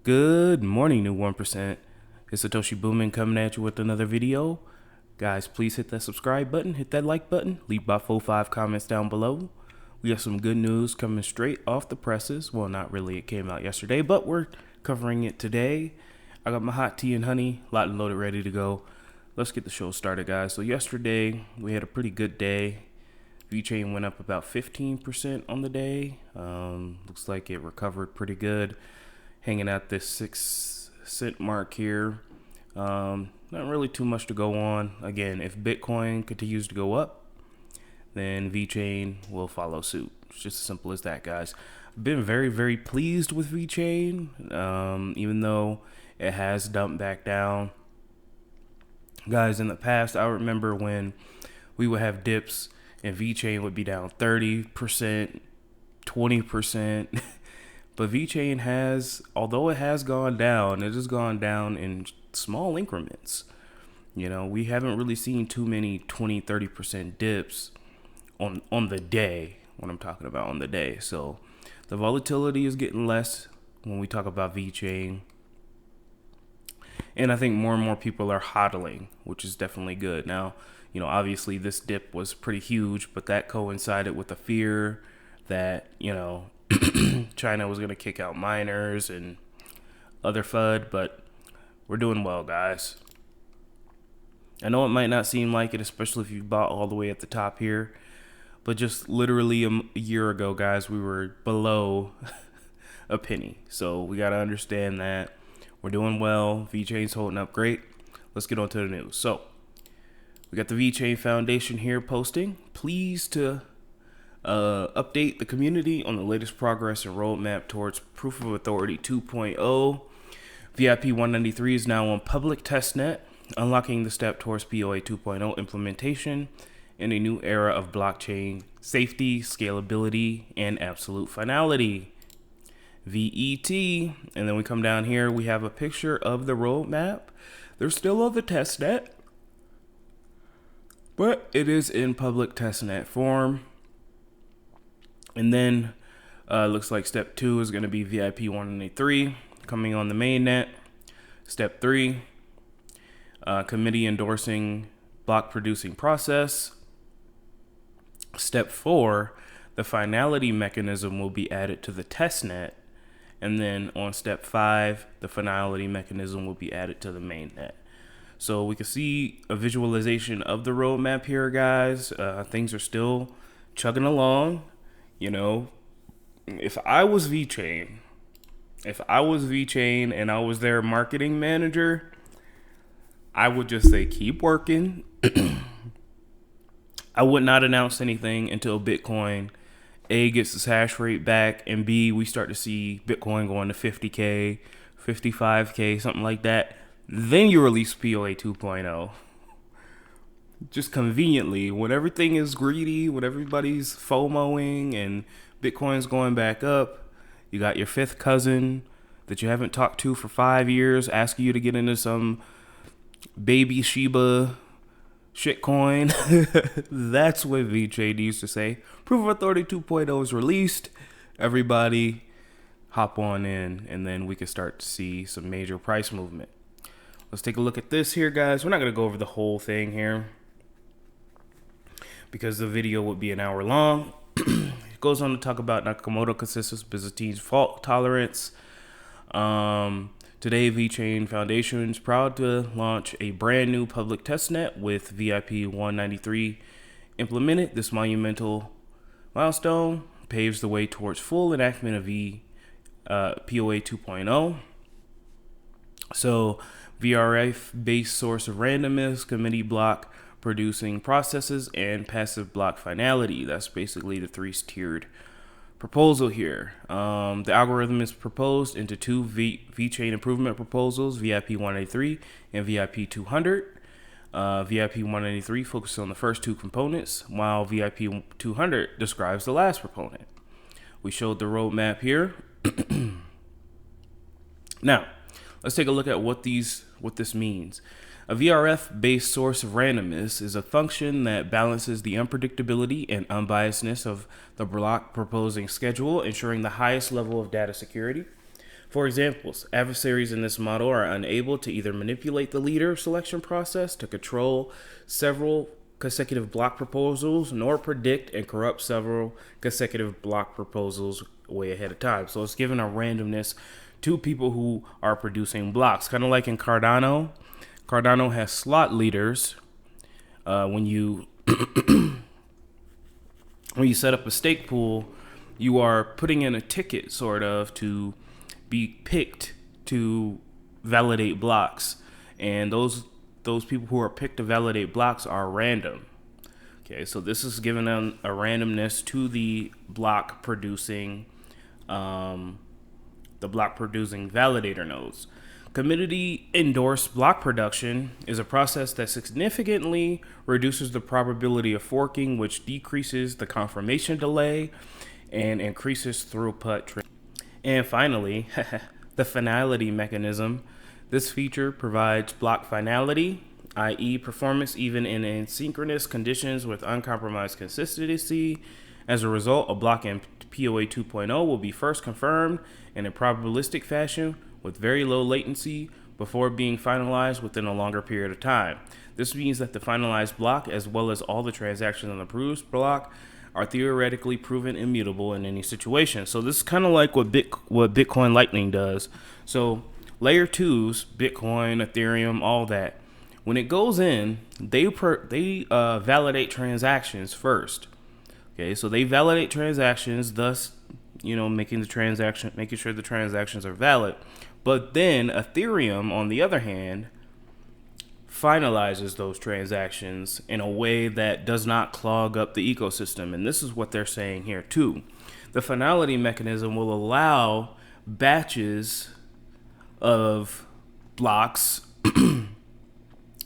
Good morning, new 1%. It's Satoshi Boomin coming at you with another video. Guys, please hit that subscribe button, hit that like button, leave about 4-5 comments down below. We have some good news coming straight off the presses. Well, not really, it came out yesterday, but we're covering it today. I got my hot tea and honey, locked and loaded, ready to go. Let's get the show started, guys. So yesterday, we had a pretty good day. VeChain went up about 15% on the day. Looks like it recovered pretty good. Hanging at this 6-cent mark here. Not really too much to go on. Again, if Bitcoin continues to go up, then VeChain will follow suit. It's just as simple as that, guys. I've been very, very pleased with VeChain, even though it has dumped back down. Guys, in the past, I remember when we would have dips and VeChain would be down 30%, 20%. But VeChain has, although it has gone down, it has gone down in small increments. You know, we haven't really seen too many 20, 30% dips on the day, what I'm talking about on the day. So the volatility is getting less when we talk about VeChain. And I think more and more people are hodling, which is definitely good. Now, you know, obviously this dip was pretty huge, but that coincided with the fear that, you know, China was going to kick out miners and other FUD, but we're doing well, guys. I know it might not seem like it, especially if you bought all the way at the top here, but just literally a year ago, guys, we were below a penny. So we got to understand that we're doing well. VeChain's holding up great. Let's get on to the news. So we got the VeChain Foundation here posting. Pleased to update the community on the latest progress and roadmap towards Proof of Authority 2.0. VIP 193 is now on public testnet, unlocking the step towards POA 2.0 implementation in a new era of blockchain safety, scalability, and absolute finality. VET, and then we come down here, we have a picture of the roadmap. They're still on the testnet, but it is in public testnet form. And then looks like step 2 is going to be VIP 183 coming on the mainnet. Step 3, committee endorsing block producing process. Step 4, the finality mechanism will be added to the testnet. And then on step 5, the finality mechanism will be added to the mainnet. So we can see a visualization of the roadmap here, guys. Things are still chugging along. You know, if I was VeChain and I was their marketing manager, I would just say, keep working. I would not announce anything until Bitcoin, A, gets its hash rate back, and B, we start to see Bitcoin going to 50K, 55K, something like that. Then you release POA 2.0. Just conveniently, when everything is greedy, when everybody's FOMOing and Bitcoin's going back up, you got your fifth cousin that you haven't talked to for 5 years asking you to get into some baby Shiba shitcoin. That's what VeChain used to say. Proof of Authority 2.0 is released. Everybody hop on in, and then we can start to see some major price movement. Let's take a look at this here, guys. We're not going to go over the whole thing here because the video would be an hour long. It goes on to talk about Nakamoto consensus, Byzantine's fault tolerance. Today, VeChain Foundation is proud to launch a brand new public testnet with VIP 193 implemented. This monumental milestone paves the way towards full enactment of POA 2.0. So, VRF-based source of randomness, committee block producing processes, and passive block finality. That's basically the 3-tiered proposal here. The algorithm is proposed into 2 VeChain improvement proposals, VIP 183 and VIP 200. VIP 183 focuses on the first 2 components, while VIP 200 describes the last component. We showed the roadmap here. Now, let's take a look at what this means. A VRF-based source of randomness is a function that balances the unpredictability and unbiasedness of the block proposing schedule, ensuring the highest level of data security. For examples, adversaries in this model are unable to either manipulate the leader selection process to control several consecutive block proposals, nor predict and corrupt several consecutive block proposals way ahead of time. So it's given a randomness to people who are producing blocks, kind of like in Cardano. Cardano has slot leaders. When you when you set up a stake pool, you are putting in a ticket sort of to be picked to validate blocks, and those people who are picked to validate blocks are random. Okay, so this is giving them a randomness to the block producing validator nodes. Community endorsed block production is a process that significantly reduces the probability of forking, which decreases the confirmation delay and increases throughput. And finally, the finality mechanism. This feature provides block finality, i.e. performance even in asynchronous conditions with uncompromised consistency. As a result, a block in POA 2.0 will be first confirmed in a probabilistic fashion with very low latency before being finalized within a longer period of time. This means that the finalized block, as well as all the transactions on the approved block, are theoretically proven immutable in any situation. So this is kind of like what Bitcoin Lightning does. So layer 2s, Bitcoin, Ethereum, all that, when it goes in, they validate transactions first. Okay, so they validate transactions, thus, making sure the transactions are valid. But then Ethereum, on the other hand, finalizes those transactions in a way that does not clog up the ecosystem. And this is what they're saying here too. The finality mechanism will allow batches of blocks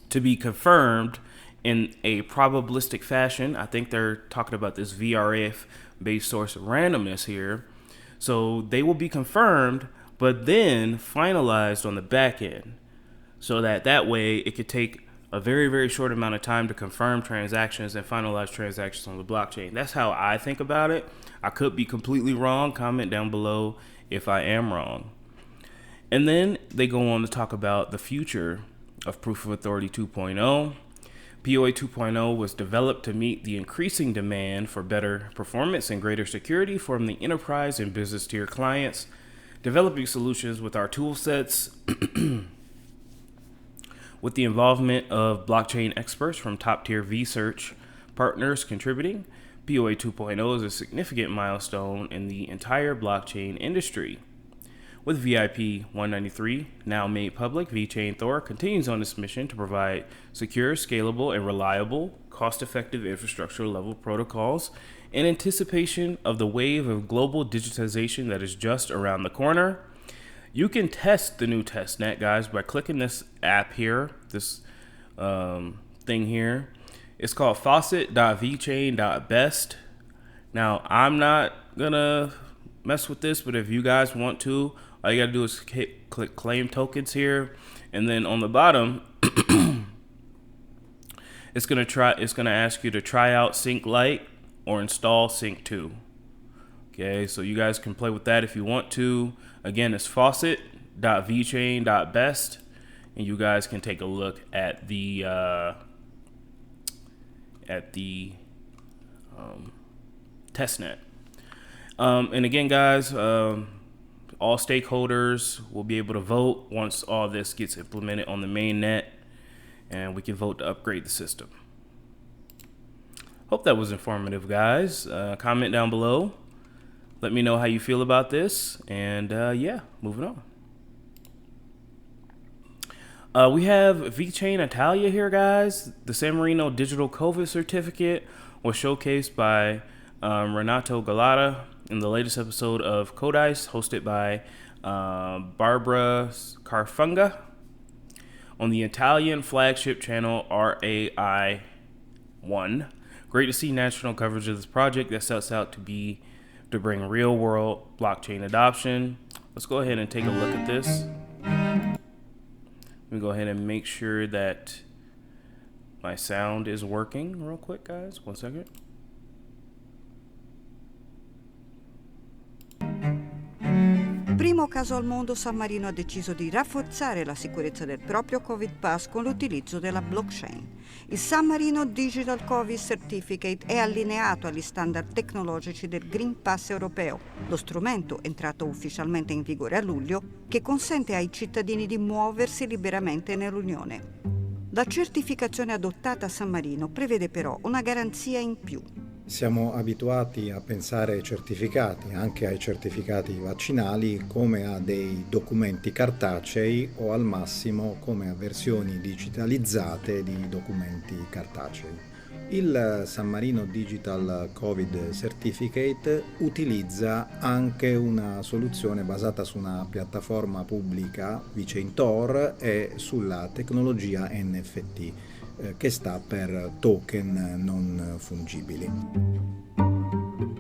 to be confirmed in a probabilistic fashion. I think they're talking about this VRF based source of randomness here. So they will be confirmed, but then finalized on the back end, so that way it could take a very, very short amount of time to confirm transactions and finalize transactions on the blockchain. That's how I think about it. I could be completely wrong. Comment down below if I am wrong. And then they go on to talk about the future of Proof of Authority 2.0. POA 2.0 was developed to meet the increasing demand for better performance and greater security from the enterprise and business tier clients, developing solutions with our tool sets with the involvement of blockchain experts from top-tier research partners contributing. POA 2.0 is a significant milestone in the entire blockchain industry. With VIP 193 now made public, VeChainThor continues on its mission to provide secure, scalable, and reliable, cost-effective infrastructure-level protocols in anticipation of the wave of global digitization that is just around the corner. You can test the new testnet, guys, by clicking this app here, this thing here. It's called faucet.vchain.best. Now, I'm not gonna mess with this, but if you guys want to, all you gotta do is click claim tokens here, and then on the bottom, it's gonna ask you to try out Sync Lite or install Sync 2. Okay, so you guys can play with that if you want to. Again, it's faucet.vchain.best, and you guys can take a look at the testnet. And again, guys, all stakeholders will be able to vote once all this gets implemented on the main net, and we can vote to upgrade the system. Hope that was informative, guys. Comment down below. Let me know how you feel about this. And yeah, moving on. We have VeChain Italia here, guys. The San Marino digital COVID certificate was showcased by Renato Galata in the latest episode of Codice, hosted by Barbara Carfunga on the Italian flagship channel RAI1. Great to see national coverage of this project that sets out to bring real world blockchain adoption. Let's go ahead and take a look at this. Let me go ahead and make sure that my sound is working real quick, guys. 1 second. Primo caso al mondo, San Marino ha deciso di rafforzare la sicurezza del proprio Covid Pass con l'utilizzo della blockchain. Il San Marino Digital Covid Certificate è allineato agli standard tecnologici del Green Pass europeo, lo strumento entrato ufficialmente in vigore a luglio che consente ai cittadini di muoversi liberamente nell'Unione. La certificazione adottata a San Marino prevede però una garanzia in più. Siamo abituati a pensare ai certificati, anche ai certificati vaccinali, come a dei documenti cartacei o al massimo come a versioni digitalizzate di documenti cartacei. Il San Marino Digital Covid Certificate utilizza anche una soluzione basata su una piattaforma pubblica, VeChainThor, e sulla tecnologia NFT, che sta per token non fungibili.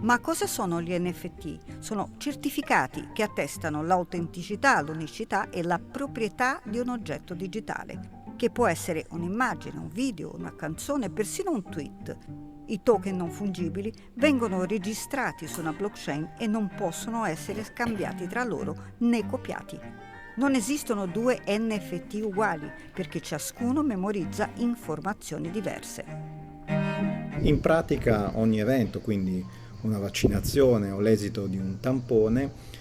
Ma cosa sono gli NFT? Sono certificati che attestano l'autenticità, l'unicità e la proprietà di un oggetto digitale, che può essere un'immagine, un video, una canzone, persino un tweet. I token non fungibili vengono registrati su una blockchain e non possono essere scambiati tra loro né copiati. Non esistono due NFT uguali perché ciascuno memorizza informazioni diverse. In pratica ogni evento, quindi una vaccinazione o l'esito di un tampone,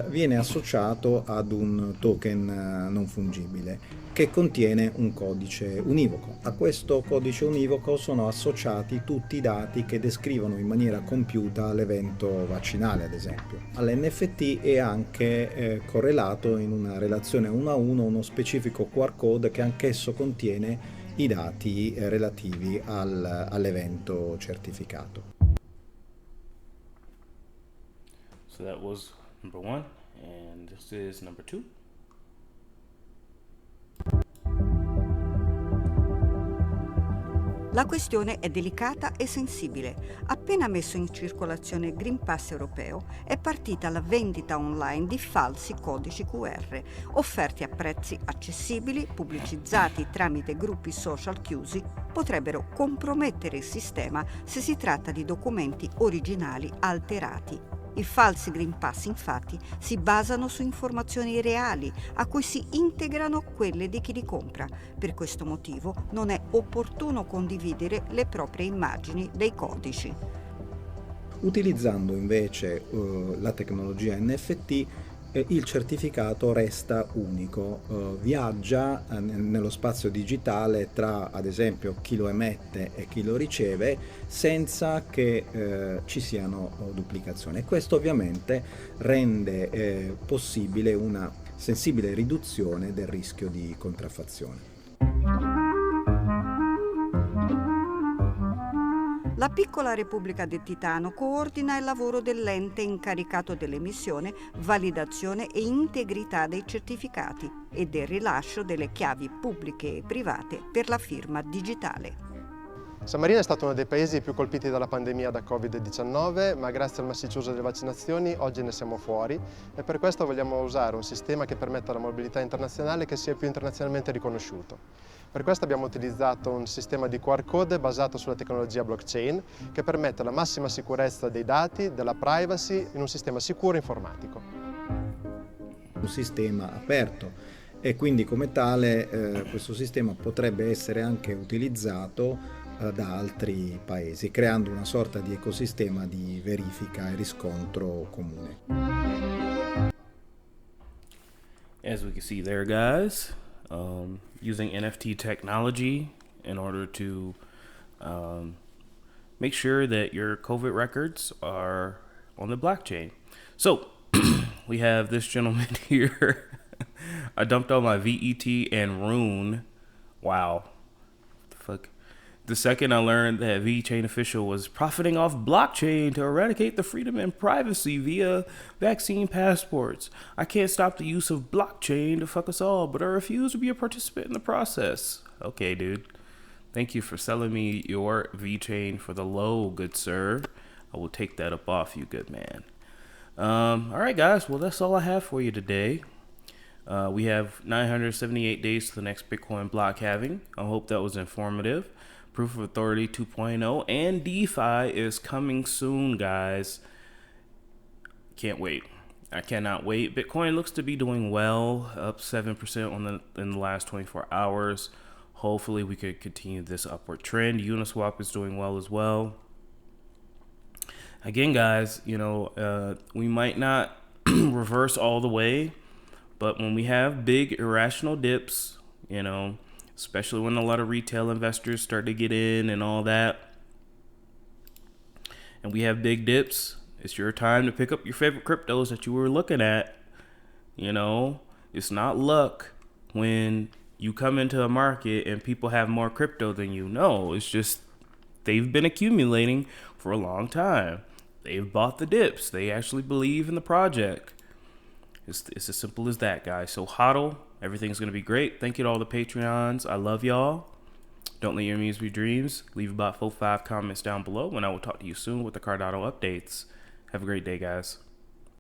viene associato ad un token non fungibile che contiene un codice univoco. A questo codice univoco sono associati tutti i dati che descrivono in maniera compiuta l'evento vaccinale, ad esempio. All'NFT è anche correlato in una relazione 1 a 1 uno specifico QR code che anch'esso contiene i dati relativi all'evento certificato. So that was number 1, and this is number 2. La questione è delicata e sensibile. Appena messo in circolazione il Green Pass europeo, è partita la vendita online di falsi codici QR, offerti a prezzi accessibili, pubblicizzati tramite gruppi social chiusi, potrebbero compromettere il sistema se si tratta di documenti originali alterati. I falsi Green Pass, infatti, si basano su informazioni reali a cui si integrano quelle di chi li compra. Per questo motivo non è opportuno condividere le proprie immagini dei codici. Utilizzando invece la tecnologia NFT, il certificato resta unico, viaggia nello spazio digitale tra, ad esempio, chi lo emette e chi lo riceve senza che ci siano duplicazioni. E questo ovviamente rende possibile una sensibile riduzione del rischio di contraffazione. La piccola Repubblica del Titano coordina il lavoro dell'ente incaricato dell'emissione, validazione e integrità dei certificati e del rilascio delle chiavi pubbliche e private per la firma digitale. San Marino è stato uno dei paesi più colpiti dalla pandemia da Covid-19, ma grazie al massiccio uso delle vaccinazioni oggi ne siamo fuori e per questo vogliamo usare un sistema che permetta la mobilità internazionale che sia più internazionalmente riconosciuto. Per questo abbiamo utilizzato un sistema di QR code basato sulla tecnologia blockchain che permette la massima sicurezza dei dati, della privacy in un sistema sicuro informatico. Un sistema aperto e quindi come tale questo sistema potrebbe essere anche utilizzato da altri paesi, creando una sorta di ecosistema di verifica e riscontro comune. As we can see there, guys, using NFT technology in order to make sure that your COVID records are on the blockchain. So we have this gentleman here. I dumped all my VET and Rune. Wow. What the fuck? The second I learned that VeChain official was profiting off blockchain to eradicate the freedom and privacy via vaccine passports. I can't stop the use of blockchain to fuck us all, but I refuse to be a participant in the process. Okay, dude. Thank you for selling me your VeChain for the low, good sir. I will take that up off you, good man. All right, guys. Well, that's all I have for you today. We have 978 days to the next Bitcoin block halving. I hope that was informative. Proof of Authority 2.0 and DeFi is coming soon, guys. Can't wait. I cannot wait. Bitcoin looks to be doing well, up 7% in the last 24 hours. Hopefully we could continue this upward trend. Uniswap is doing well as well. Again, guys, we might not reverse all the way, but when we have big irrational dips, especially when a lot of retail investors start to get in and all that, and we have big dips, it's your time to pick up your favorite cryptos that you were looking at. It's not luck when you come into a market and people have more crypto than you. No, it's just they've been accumulating for a long time. They've bought the dips. They actually believe in the project. It's as simple as that, guys. So hodl. Everything's going to be great. Thank you to all the Patreons. I love y'all. Don't let your dreams be dreams. Leave about 4-5 comments down below, and I will talk to you soon with the Cardano updates. Have a great day, guys.